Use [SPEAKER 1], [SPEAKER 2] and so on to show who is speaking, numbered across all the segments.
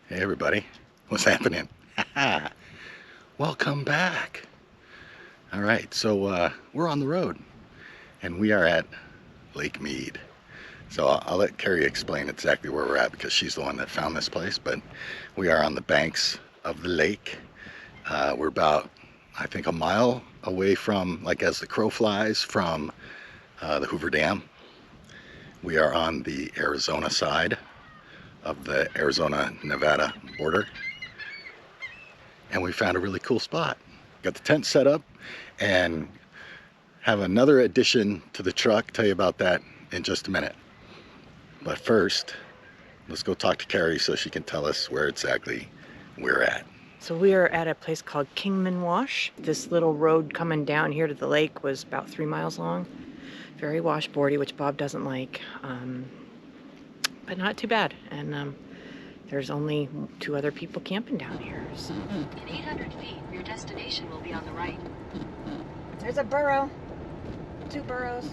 [SPEAKER 1] Hey everybody, what's happening? Welcome back. All right, so we're on the road and we are at Lake Mead. So I'll let Carrie explain exactly where we're at because she's the one that found this place, but we are on the banks of the lake. We're about, I think, a mile away from, like as the crow flies, from the Hoover Dam. We are on the Arizona side of the Arizona-Nevada border. And we found a really cool spot. Got the tent set up and have another addition to the truck. Tell you about that in just a minute. But first, let's go talk to Carrie so she can tell us where exactly we're at.
[SPEAKER 2] So we are at a place called Kingman Wash. This little road coming down here to the lake was about 3 miles long. Very washboardy, which Bob doesn't like, but not too bad. And there's only 2 other people camping down here. So.
[SPEAKER 3] In 800 feet, your destination will be on the right.
[SPEAKER 2] There's a burrow. 2 burrows.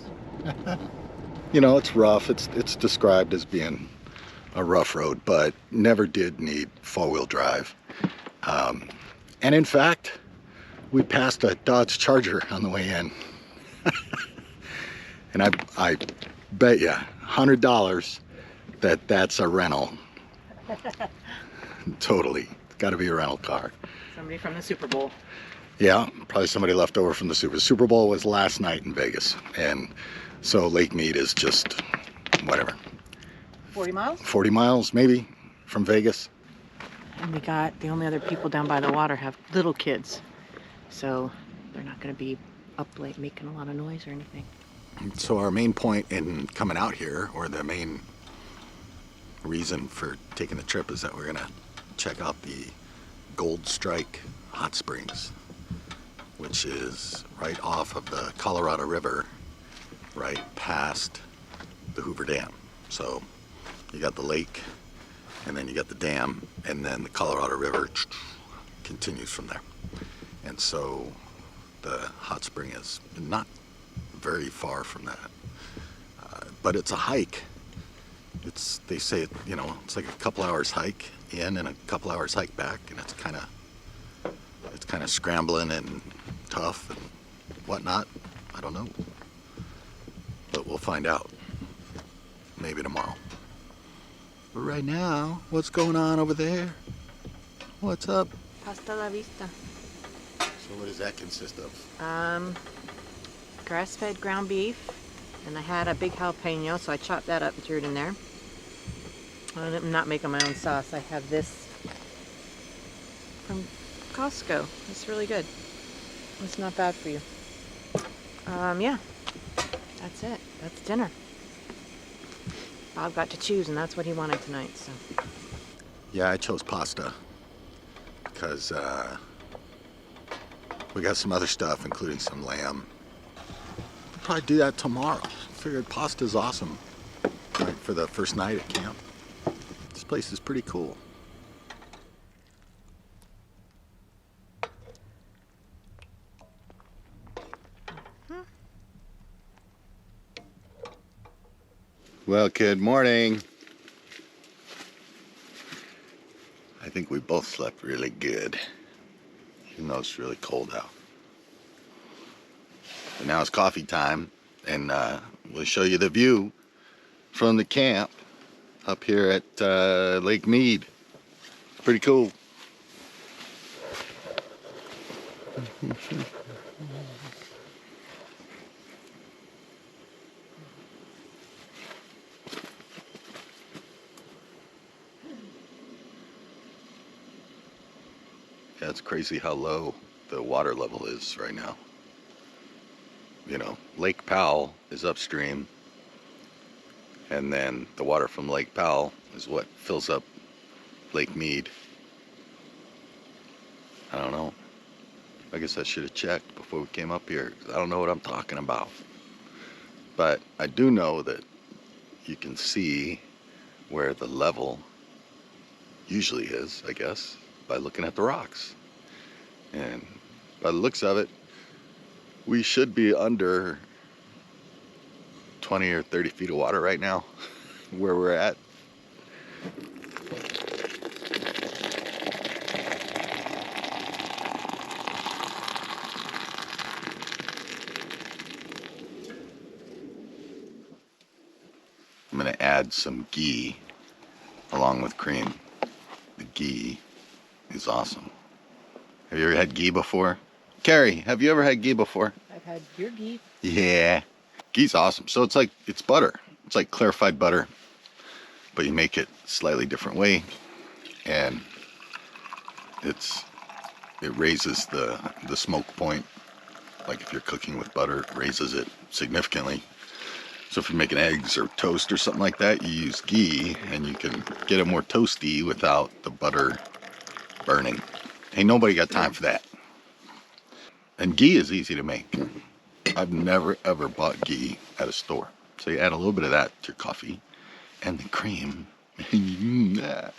[SPEAKER 1] You know, it's rough. It's described as being a rough road, but never did need 4-wheel drive. And in fact, we passed a Dodge Charger on the way in. And I bet you $100 that that's a rental. Totally. It's got to be a rental car.
[SPEAKER 2] Somebody from the Super Bowl.
[SPEAKER 1] Yeah, probably somebody left over from the Super Bowl was last night in Vegas. And so Lake Mead is just, whatever.
[SPEAKER 2] 40 miles?
[SPEAKER 1] 40 miles maybe from Vegas.
[SPEAKER 2] And we got, the only other people down by the water have little kids. So they're not going to be up late making a lot of noise or anything.
[SPEAKER 1] So our main point in coming out here, or the main reason for taking the trip, is that we're going to check out the Goldstrike Hot Springs, which is right off of the Colorado River, right past the Hoover Dam. So you got the lake, and then you got the dam, and then the Colorado River continues from there. And so the hot spring is not very far from that, but it's a hike. They say, you know, it's like a couple hours hike in and a couple hours hike back, and it's kind of scrambling and tough and whatnot. I don't know, but we'll find out maybe tomorrow. But right now, what's going on over there? What's up?
[SPEAKER 2] Hasta la vista.
[SPEAKER 1] So what does that consist of?
[SPEAKER 2] Grass-fed ground beef, and I had a big jalapeno, so I chopped that up and threw it in there. I'm not making my own sauce. I have this from Costco. It's really good. It's not bad for you. Yeah, that's it. That's dinner. Bob got to choose, and that's what he wanted tonight. So.
[SPEAKER 1] Yeah, I chose pasta because we got some other stuff, including some lamb. We'll probably do that tomorrow. Figured pasta's awesome, right, for the first night at camp. This place is pretty cool. Well, good morning. I think we both slept really good, even though it's really cold out. But now it's coffee time, and we'll show you the view from the camp up here at Lake Mead. Pretty cool. Yeah, it's crazy how low the water level is right now. You know, Lake Powell is upstream, and then the water from Lake Powell is what fills up Lake Mead. I don't know. I guess I should have checked before we came up here, 'cause I don't know what I'm talking about. But I do know that you can see where the level usually is, I guess, by looking at the rocks. And by the looks of it, we should be under 20 or 30 feet of water right now where we're at. I'm going to add some ghee along with cream. The ghee is awesome. Have you ever had ghee before? Carrie, have you ever had ghee before?
[SPEAKER 2] I've had your ghee.
[SPEAKER 1] Yeah. Ghee's awesome. So it's butter. It's like clarified butter, but you make it slightly different way, and it raises the smoke point. Like if you're cooking with butter, it raises it significantly. So if you're making eggs or toast or something like that, you use ghee, and you can get it more toasty without the butter burning. Ain't nobody got time for that. And ghee is easy to make. I've never ever bought ghee at a store. So you add a little bit of that to your coffee and the cream. The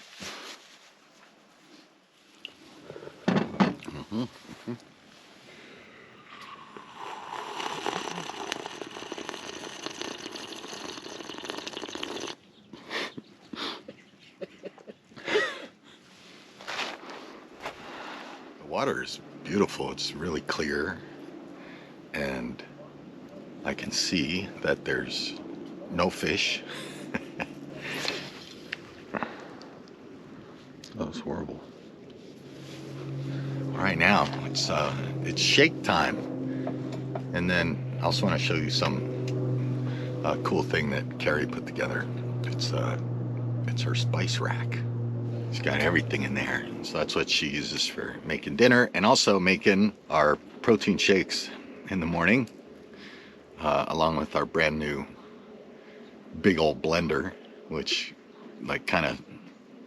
[SPEAKER 1] water is beautiful. It's really clear, and I can see that there's no fish. That was horrible. Right now, it's shake time, and then I also want to show you some cool thing that Carrie put together. It's her spice rack. She's got everything in there, so that's what she uses for making dinner and also making our protein shakes in the morning, along with our brand new big old blender, which like kind of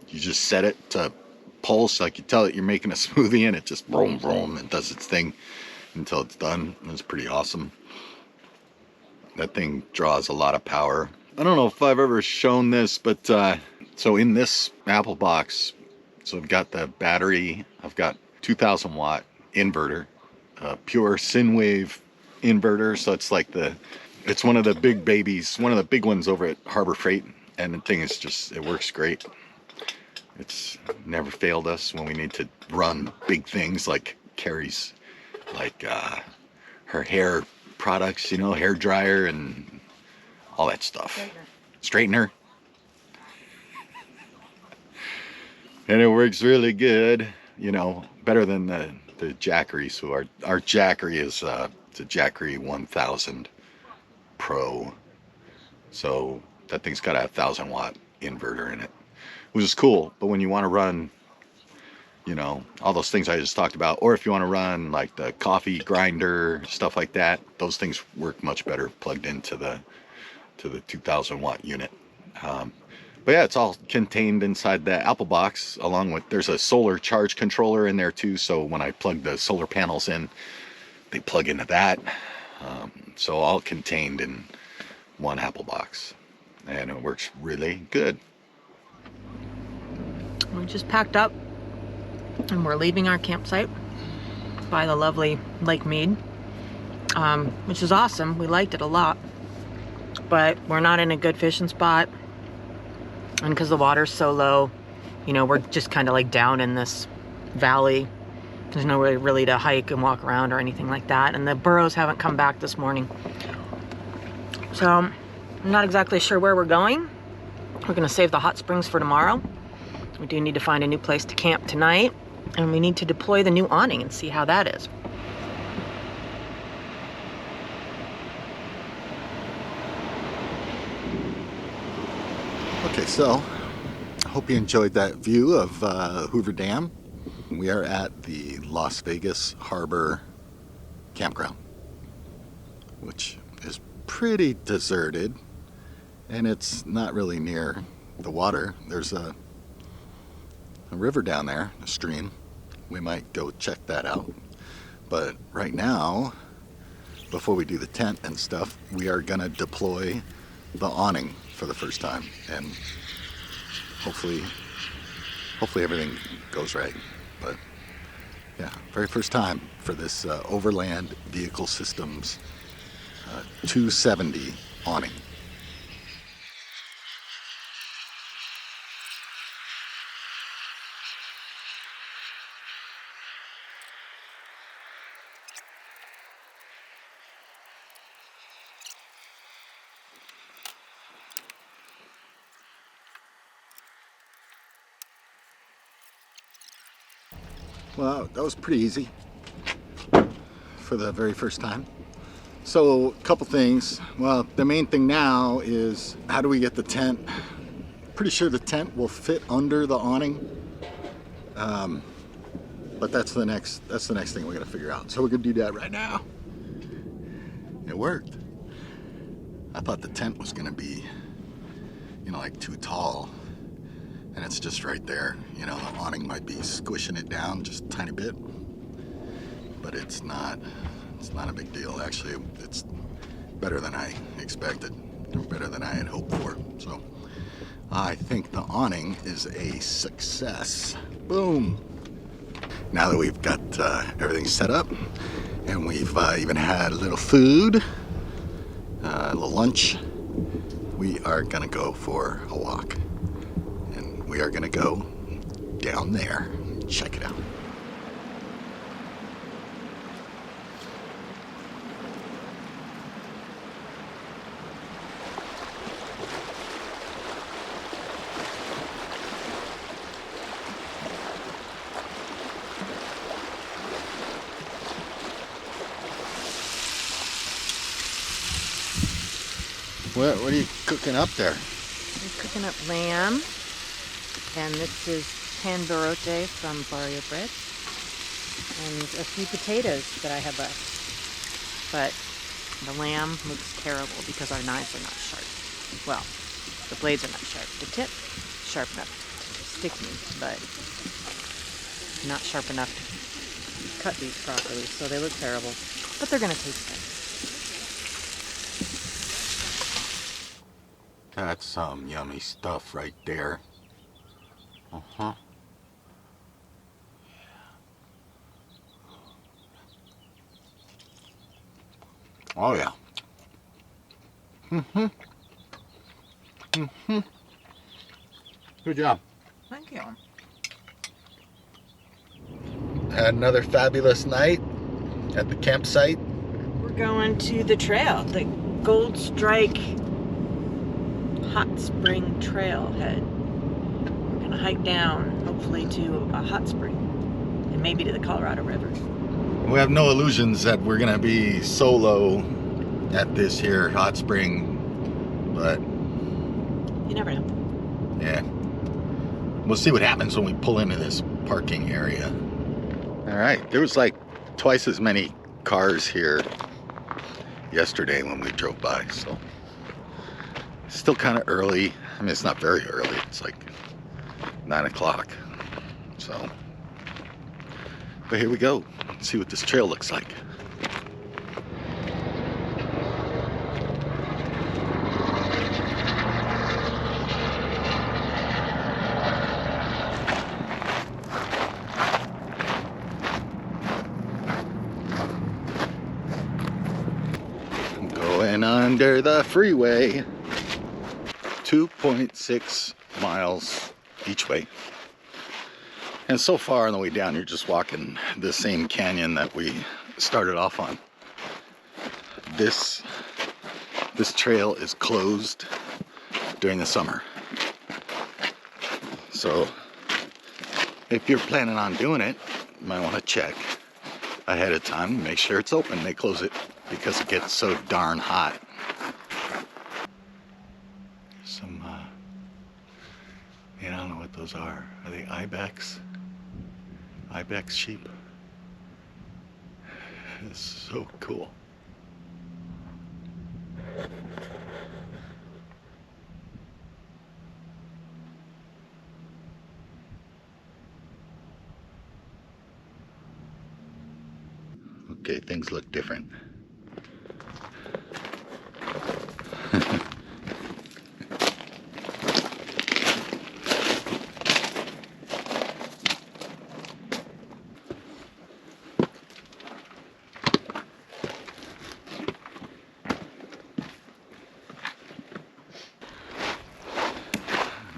[SPEAKER 1] you just set it to pulse, like you tell it you're making a smoothie, and it just boom boom and does its thing until it's done. It's pretty awesome. That thing draws a lot of power. I don't know if I've ever shown this, but so in this Apple box, so I've got the battery, I've got 2,000 watt inverter, pure Synwave inverter. So it's like it's one of the big babies, one of the big ones over at Harbor Freight, and the thing is just, it works great. It's never failed us when we need to run big things like Carrie's, like her hair products, hair dryer and all that stuff. Straightener. And it works really good, better than the Jackery. So our Jackery is the Jackery 1000 Pro. So that thing's got a 1,000 watt inverter in it, which is cool. But when you want to run, all those things I just talked about, or if you want to run like the coffee grinder, stuff like that, those things work much better plugged into the 2,000 watt unit. But yeah, it's all contained inside the Apple box, along with, there's a solar charge controller in there too. So when I plug the solar panels in, they plug into that. So all contained in one Apple box, and it works really good.
[SPEAKER 2] We just packed up and we're leaving our campsite by the lovely Lake Mead, which is awesome. We liked it a lot, but we're not in a good fishing spot, and because the water's so low, we're just kind of like down in this valley. There's no way really to hike and walk around or anything like that, and the burros haven't come back this morning, so I'm not exactly sure where we're going. We're gonna save the hot springs for tomorrow. We do need to find a new place to camp tonight, and we need to deploy the new awning and see how that is.
[SPEAKER 1] Okay, so I hope you enjoyed that view of Hoover Dam. We are at the Las Vegas Harbor campground, which is pretty deserted, and it's not really near the water. There's a river down there, a stream. We might go check that out. But right now, before we do the tent and stuff, we are gonna deploy the awning for the first time, and hopefully everything goes right. But yeah, very first time for this Overland Vehicle Systems 270 awning. Well, that was pretty easy for the very first time. So, a couple things. Well, the main thing now is how do we get the tent? Pretty sure the tent will fit under the awning. But that's the next thing we're gonna figure out. So we're gonna do that right now. It worked. I thought the tent was gonna be, you know, like too tall, and it's just right there. You know, the awning might be squishing it down just a tiny bit, but it's not. It's not a big deal. Actually, it's better than I expected, or better than I had hoped for. So I think the awning is a success. Boom. Now that we've got everything set up, and we've even had a little food, a little lunch, we are gonna go for a walk. And we are gonna go down there. Check it out. What are you cooking up there?
[SPEAKER 2] I'm cooking up lamb, and this is pan barote from Barrio Bread, and a few potatoes that I have left. But the lamb looks terrible because our knives are not sharp. Well, the blades are not sharp. The tip, sharp enough to stick me, but not sharp enough to cut these properly, so they look terrible. But they're gonna taste good.
[SPEAKER 1] That's some yummy stuff right there. Uh-huh. Oh yeah. Mm-hmm. Mm-hmm. Good job.
[SPEAKER 2] Thank you.
[SPEAKER 1] Had another fabulous night at the campsite.
[SPEAKER 2] We're going to the trail, the Goldstrike Hot Spring Trailhead. We're gonna hike down, hopefully to a hot spring, and maybe to the Colorado River.
[SPEAKER 1] We have no illusions that we're gonna be solo at this here hot spring, but
[SPEAKER 2] You never know.
[SPEAKER 1] yeah, we'll see what happens when we pull into this parking area. All right, there was like twice as many cars here yesterday when we drove by, so still kind of early. I mean, it's not very early. It's like 9 o'clock. So, but here we go. Let's see what this trail looks like. I'm going under the freeway. 2.6 miles each way. And so far on the way down, you're just walking the same canyon that we started off on. This trail is closed during the summer. So if you're planning on doing it, you might want to check ahead of time to make sure it's open. They close it because it gets so darn hot. Some, I don't know what those are. Are they ibex? Ibex sheep? It's so cool. Okay, things look different.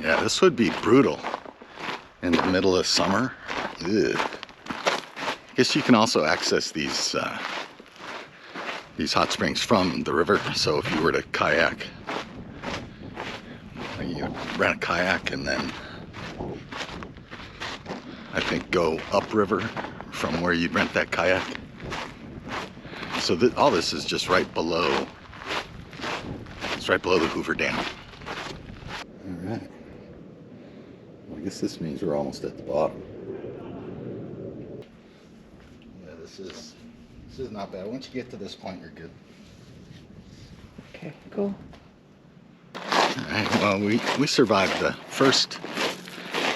[SPEAKER 1] Yeah, this would be brutal in the middle of summer. Ugh. I guess you can also access these hot springs from the river. So if you were to kayak, you rent a kayak and then I think, go upriver from where you'd rent that kayak. So all this is just right below. It's right below the Hoover Dam. All right. Well, I guess this means we're almost at the bottom. Yeah, this is not bad. Once you get to this point, you're good.
[SPEAKER 2] Okay, cool.
[SPEAKER 1] All right. Well, we survived the first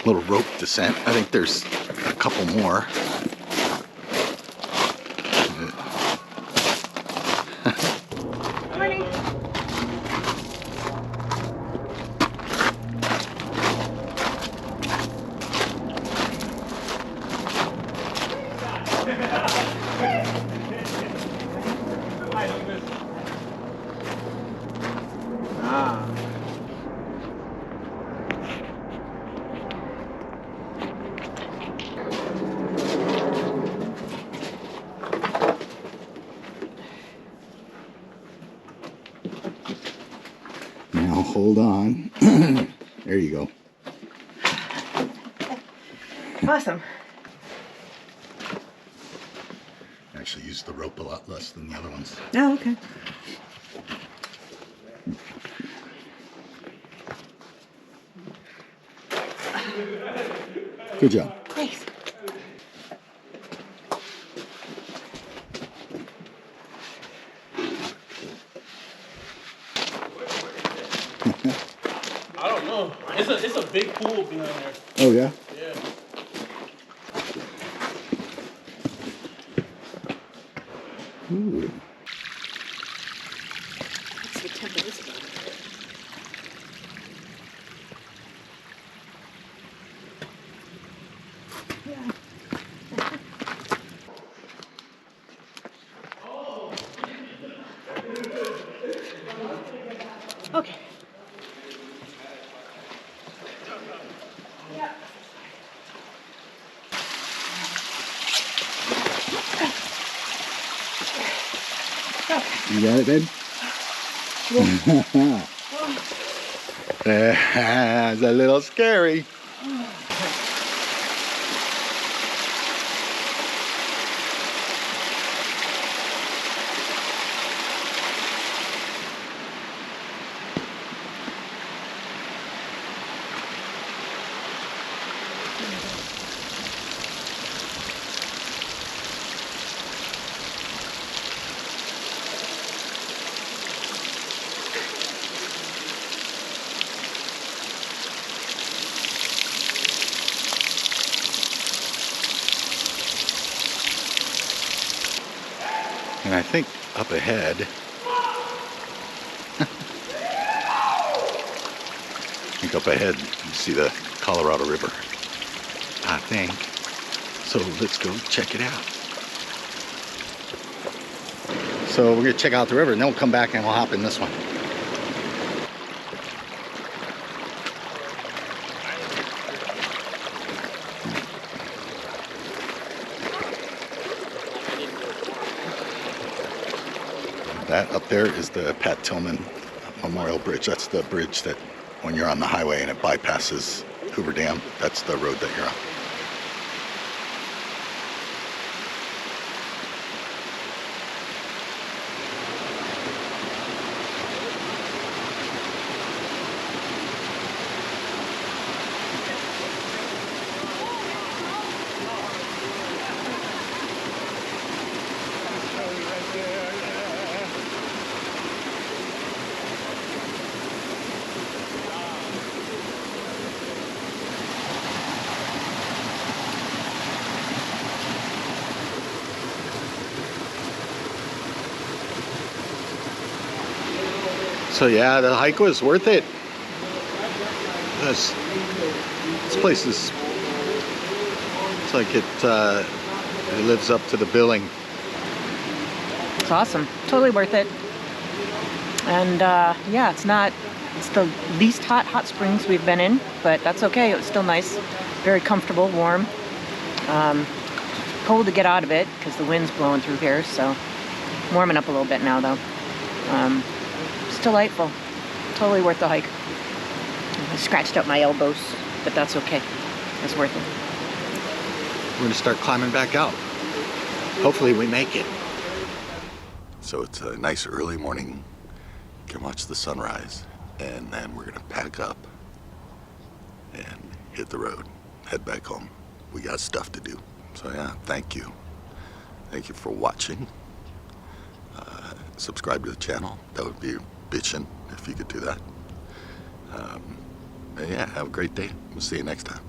[SPEAKER 1] little rope descent. I think there's a couple more.
[SPEAKER 2] Morning.
[SPEAKER 1] Now hold on. There you go.
[SPEAKER 2] Awesome.
[SPEAKER 1] Actually used the rope a lot less than the other ones.
[SPEAKER 2] Oh, okay.
[SPEAKER 1] Good job.
[SPEAKER 2] Thanks.
[SPEAKER 4] I don't know. It's a big pool behind there.
[SPEAKER 1] Oh yeah?
[SPEAKER 4] Yeah.
[SPEAKER 1] Ooh.
[SPEAKER 2] What's the temp of this boat? Okay.
[SPEAKER 1] You got it, babe? It's a little scary. And I think up ahead, you see the Colorado River. I think. So let's go check it out. So we're gonna check out the river and then we'll come back and we'll hop in this one. That up there is the Pat Tillman Memorial Bridge. That's the bridge that when you're on the highway and it bypasses Hoover Dam, that's the road that you're on. So yeah, the hike was worth it. This place is, it's like it lives up to the billing.
[SPEAKER 2] It's awesome. Totally worth it. And yeah, it's the least hot springs we've been in, but that's okay. It was still nice. Very comfortable, warm. Cold to get out of it because the wind's blowing through here, so warming up a little bit now though. It's delightful. Totally worth the hike. I scratched up my elbows, but that's okay. It's worth it.
[SPEAKER 1] we're gonna start climbing back out. Hopefully we make it. So it's a nice early morning. You can watch the sunrise, and then we're gonna pack up and hit the road, head back home. We got stuff to do. So yeah, thank you. Thank you for watching. Subscribe to the channel. That would be bitchin' if you could do that. And yeah, have a great day. We'll see you next time.